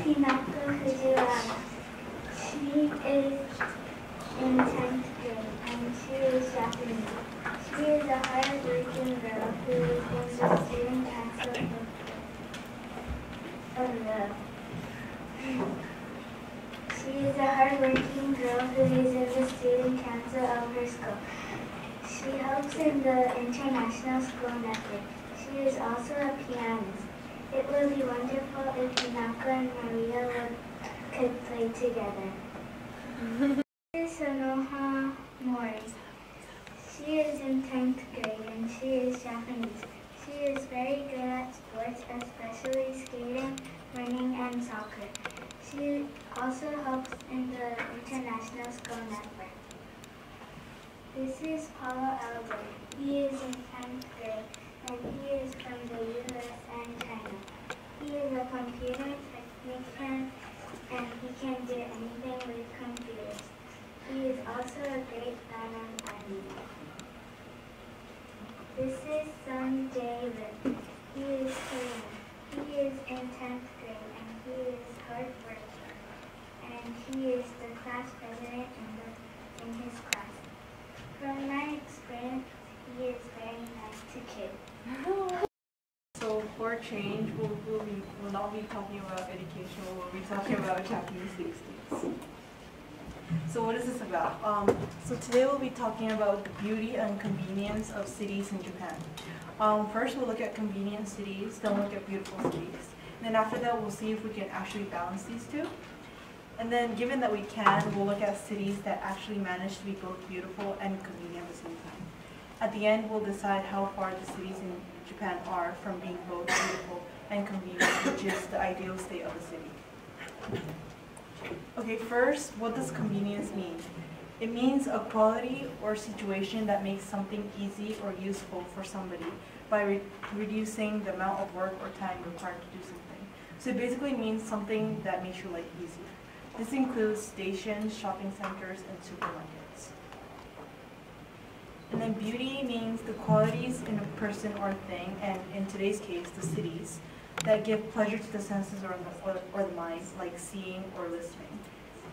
She is in 10th grade and she is Japanese. She is a hard-working girl who is in the student council of her school. She helps in the International School Network. She is also a pianist. It will be wonderful if Hinako and Maria could play together. Sonoha Mori. She is in 10th grade and she is Japanese. She is very good at sports, especially skating, running, and soccer. She also helps in the International School Network. This is Paulo Elder. He is in 10th grade and he is from the US and China. He is a computer technician and he can do anything with computers. He is also a great fan of anime. This is Sun Jae-rin. He is Korean. He is in 10th grade and he is hard worker. And he is the class president in his class. From my experience, he is very nice to kids. So for change, we'll not be talking about education, we'll be talking about Japanese basics. So what is this about? So today we'll be talking about the beauty and convenience of cities in Japan. First we'll look at convenient cities, then we'll look at beautiful cities. And then after that we'll see if we can actually balance these two. And then given that we can, we'll look at cities that actually manage to be both beautiful and convenient at the same time. At the end we'll decide how far the cities in Japan are from being both beautiful and convenient, which is the ideal state of the city. Okay, first, what does convenience mean? It means a quality or situation that makes something easy or useful for somebody by reducing the amount of work or time required to do something. So it basically means something that makes your life easier. This includes stations, shopping centers, and supermarkets. And then beauty means the qualities in a person or thing, and in today's case, the cities, that give pleasure to the senses or the mind, like seeing or listening.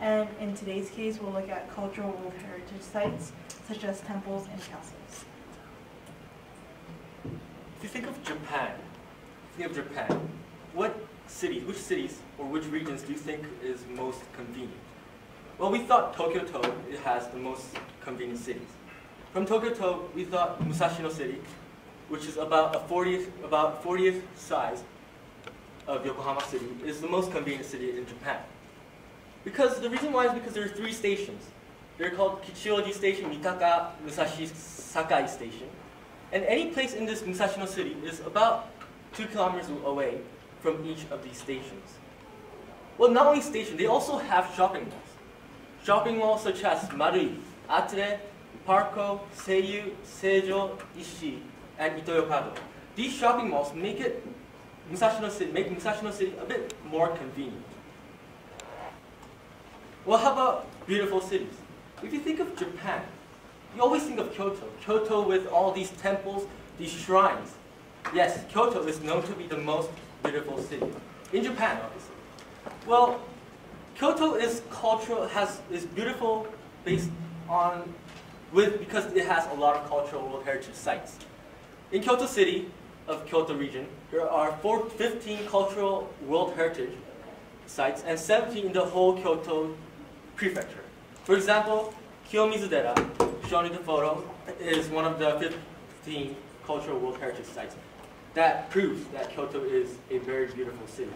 And in today's case, we'll look at cultural World Heritage sites, such as temples and castles. If you think of Japan, which cities or which regions do you think is most convenient? Well, we thought Tokyo-to it has the most convenient cities. From Tokyo-to, we thought Musashino City, which is about 40th size of Yokohama City, is the most convenient city in Japan. Because the reason why is because there are 3 stations. They're called Kichioji Station, Mitaka, Musashi, Sakai Station. And any place in this Musashino City is about 2 kilometers away from each of these stations. Well, not only stations, they also have shopping malls. Shopping malls such as Marui, Atre, Parco, Seiyu, Seijo, Ishii, and Itoyokado. These shopping malls make Musashino City a bit more convenient. Well, how about beautiful cities? If you think of Japan, you always think of Kyoto. Kyoto with all these temples, these shrines. Yes, Kyoto is known to be the most beautiful city in Japan, obviously. Well, Kyoto is beautiful because it has a lot of cultural World Heritage sites. In Kyoto City of Kyoto region, there are 15 cultural World Heritage sites and 17 in the whole Kyoto prefecture. For example, Kiyomizu-dera, shown in the photo, is one of the 15 cultural World Heritage sites. That proves that Kyoto is a very beautiful city.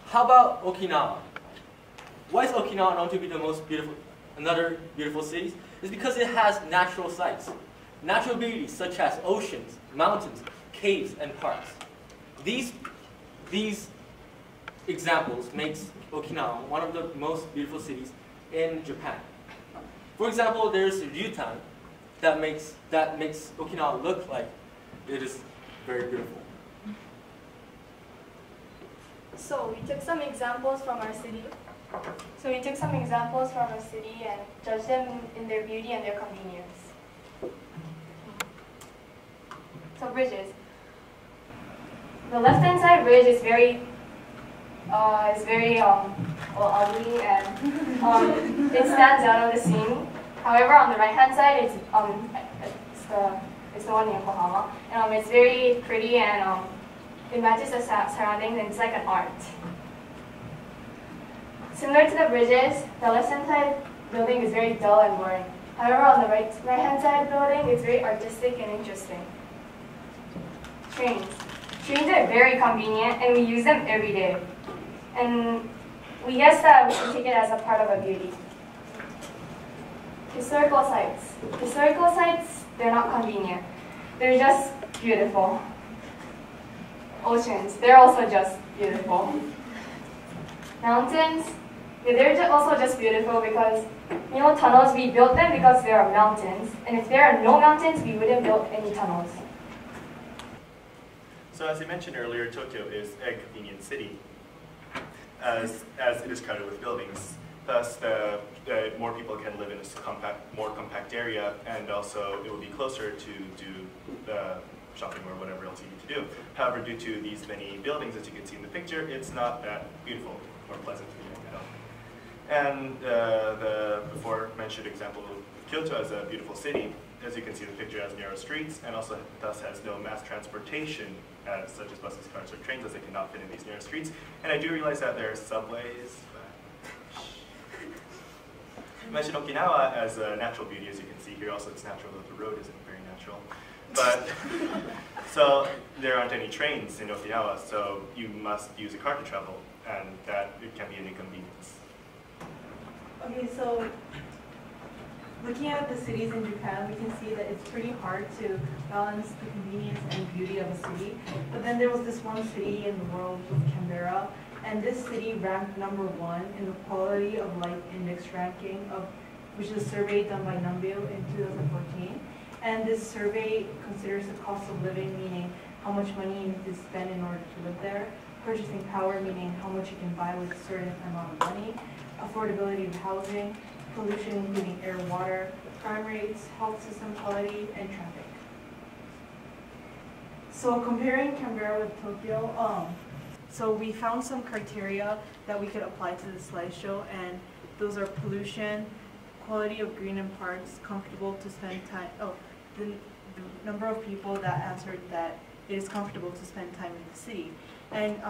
How about Okinawa? Why is Okinawa known to be the most beautiful, another beautiful city? It's because it has natural sites. Natural beauties such as oceans, mountains, caves, and parks. These examples makes Okinawa one of the most beautiful cities in Japan. For example, there's Ryutan that makes Okinawa look like it is very beautiful. So we took some examples from our city. And judged them in their beauty and their convenience. So bridges. The left-hand side bridge is very is very ugly and it stands out of the scene. However, on the right-hand side, it's the one in Yokohama, and it's very pretty and it matches the surroundings, and it's like an art. Similar to the bridges, the left-hand side building is very dull and boring. However, on the right-hand side building, it's very artistic and interesting. Trains. Trains are very convenient, and we use them every day. And we guess that we should take it as a part of our beauty. Historical sites. Historical sites, they're not convenient. They're just beautiful. Oceans, they're also just beautiful. Mountains, they're also just beautiful because, you know, tunnels, we built them because there are mountains. And if there are no mountains, we wouldn't build any tunnels. So as I mentioned earlier, Tokyo is a convenient city, as it is crowded with buildings. Thus, more people can live in a more compact area, and also it will be closer to do shopping or whatever else you need to do. However, due to these many buildings, as you can see in the picture, it's not that beautiful or pleasant to be at all. And the before-mentioned example of Kyoto as a beautiful city, as you can see, the picture has narrow streets and also thus has no mass transportation, such as buses, cars, or trains, as they cannot fit in these narrow streets. And I do realize that there are subways. I mentioned Okinawa as a natural beauty, as you can see here. Also, it's natural that the road isn't very natural. But so there aren't any trains in Okinawa, so you must use a car to travel, and that it can be an inconvenience. Okay, so looking at the cities in Japan, we can see that it's pretty hard to balance the convenience and beauty of a city. But then there was this one city in the world, Canberra, and this city ranked #1 in the Quality of Life Index ranking, which is a survey done by Numbeo in 2014. And this survey considers the cost of living, meaning how much money you need to spend in order to live there, purchasing power, meaning how much you can buy with a certain amount of money, affordability of housing, pollution, including air, water, crime rates, health system quality, and traffic. So comparing Canberra with Tokyo, so we found some criteria that we could apply to the slideshow, and those are pollution, quality of green and parks, comfortable to spend time, the number of people that answered that it is comfortable to spend time in the city. And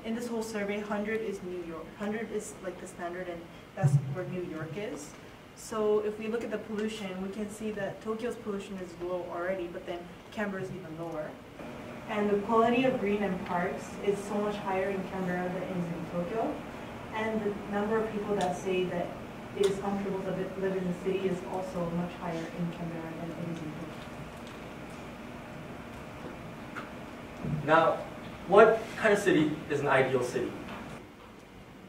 in this whole survey, 100 is New York. 100 is like the standard, and that's where New York is. So if we look at the pollution, we can see that Tokyo's pollution is low already, but then Canberra is even lower. And the quality of green and parks is so much higher in Canberra than it is in Tokyo. And the number of people that say that it is comfortable to live in the city is also much higher in Canberra than it is in Tokyo. Now, what kind of city is an ideal city?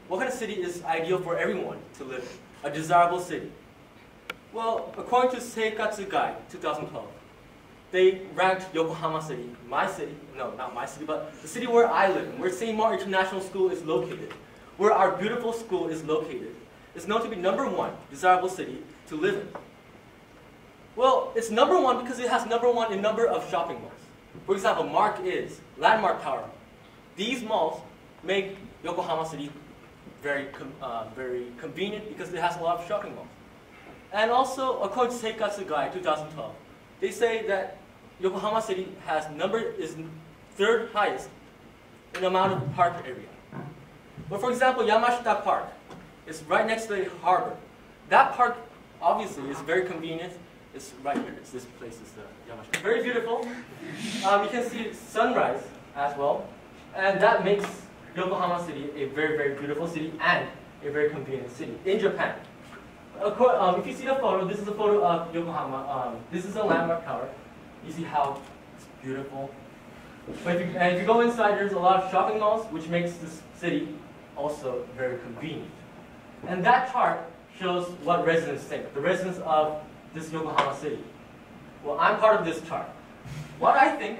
What kind of city is ideal for everyone to live in? A desirable city? Well, according to Seikatsu Guide 2012, they ranked Yokohama City, my city, no, not my city, but the city where I live in, where MAUR International School is located, where our beautiful school is located, is known to be #1 desirable city to live in. Well, it's #1 because it has #1 in number of shopping malls. For example, Landmark Tower. These malls make Yokohama City very convenient because it has a lot of shopping malls. And also, according to Seikatsu Guide 2012, they say that Yokohama City is 3rd highest in amount of park area. But for example, Yamashita Park is right next to the harbor. That park obviously is very convenient. It's right here. This place is the Yamashita. Very beautiful. You can see sunrise as well, and that makes Yokohama City a very beautiful city and a very convenient city in Japan. If you see the photo, this is a photo of Yokohama. This is a Landmark Tower. You see how it's beautiful. But if you go inside, there's a lot of shopping malls, which makes this city also very convenient. And that chart shows what residents think, the residents of this Yokohama City. Well, I'm part of this chart. What I think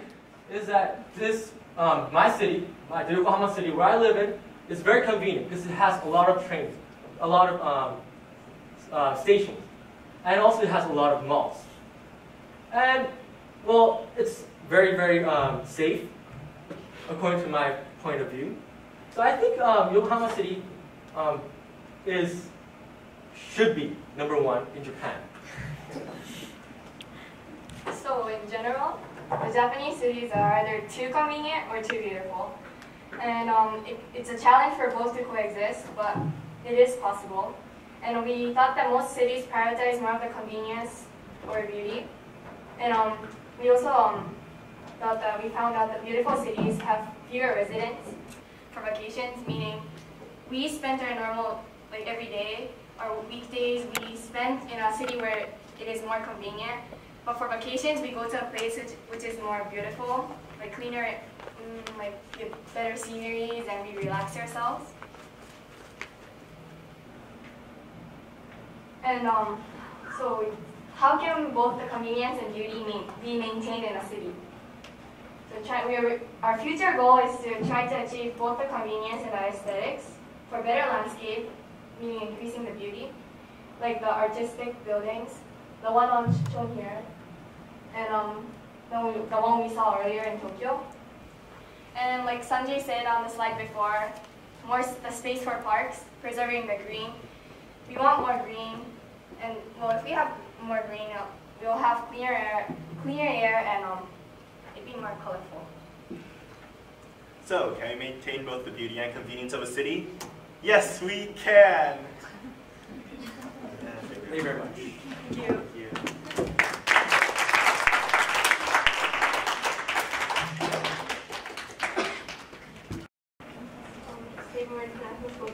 is that this, my city, the Yokohama City where I live in, is very convenient because it has a lot of trains, a lot of stations, and also it has a lot of malls. And, well, it's very safe, according to my point of view. So I think Yokohama City should be #1 in Japan. So in general, the Japanese cities are either too convenient or too beautiful. And it's a challenge for both to coexist, but it is possible. And we thought that most cities prioritize more of the convenience or beauty. And we also thought that we found out that beautiful cities have fewer residents for vacations, meaning we spend our normal, like every day, our weekdays, we spend in a city where it is more convenient. But for vacations, we go to a place which is more beautiful, like cleaner, like better sceneries, and we relax ourselves. And so how can both the convenience and beauty be maintained in a city? So our future goal is to try to achieve both the convenience and the aesthetics for better landscape, meaning increasing the beauty, like the artistic buildings, the one shown here, and the one we saw earlier in Tokyo. And like Sanjay said on the slide before, the space for parks, preserving the green. We want more green, and well, if we have more green, we'll have cleaner air, and it'd be more colorful. So, can we maintain both the beauty and convenience of a city? Yes, we can! Thank you very much. Thank you. Thank you. MAUR International School